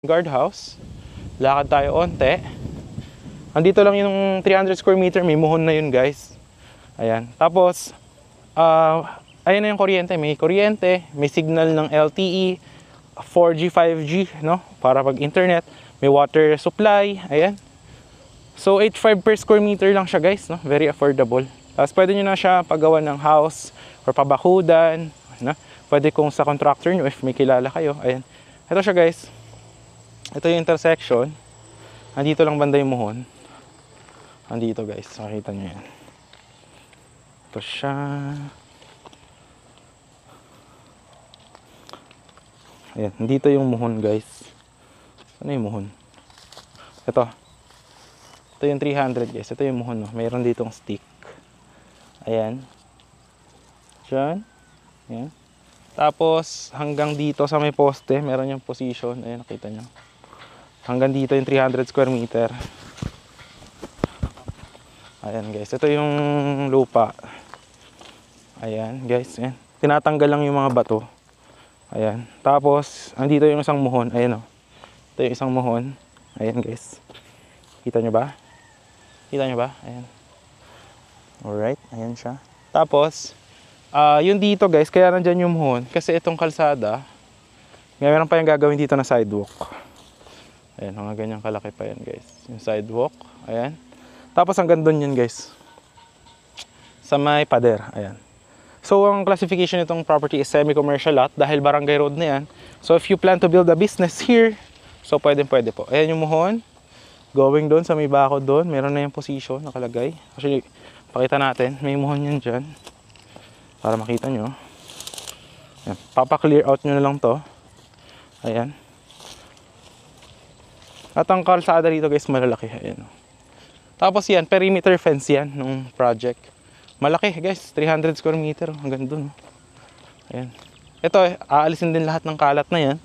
guardhouse. Lakad tayo onte. Andito lang yung 300 square meter, may muhon na yun guys. Ayan. Tapos, ayan na yung kuryente. May kuryente, may signal ng LTE, 4G, 5G, no? Para pag internet. May water supply, ayan. So, 8.5 per square meter lang siya guys, no? Very affordable. Tapos, pwede nyo na siya paggawa ng house or pabakudan, no? Pwede kung sa contractor nyo, if may kilala kayo, ayan. Ito siya guys. Ito yung intersection. Andito lang banda yung muhon. Andito guys, makikita nyo yan. Ito siya. Ayan, dito yung muhon guys. Ano yung muhon? Ito. Ito yung 300 guys. Ito yung muhon, no? Mayroon ditong stick. Ayan. Diyan. Ayan. Tapos hanggang dito sa may poste, meron yung position. Ayan, nakita nyo. Hanggang dito yung 300 square meter. Ayan guys, ito yung lupa. Ayan guys, ayan. Tinatanggal lang yung mga bato. Ayan. Tapos, andito yung isang muhon. Ayan o. Ito yung isang muhon. Ayan guys. Kita nyo ba? Kita nyo ba? Ayan. Alright, ayan siya. Tapos, yung dito guys, kaya nandyan yung muhon. Kasi itong kalsada, meron pa yung gagawin dito na sidewalk. Ayan, mga ganyang kalaki pa yan guys. Yung sidewalk, ayan. Tapos hanggang doon yun guys. Sa may pader, ayan. So, ang classification nitong property is semi-commercial lot dahil barangay road na yan. So, if you plan to build a business here, so pwede po. Ayan yung muhon. Going doon sa may bakod doon, meron na yung position nakalagay. Actually, pakita natin, may muhon yan dyan. Para makita nyo. Ayan. Papa-clear out nyo na lang to. Ayan. At ang kalsada dito guys, malalaki. Ayan. Tapos yan, perimeter fence yan nung project. Malaki guys, 300 square meter hanggang dun. Ayan. Ito, aalisin din lahat ng kalat na yan.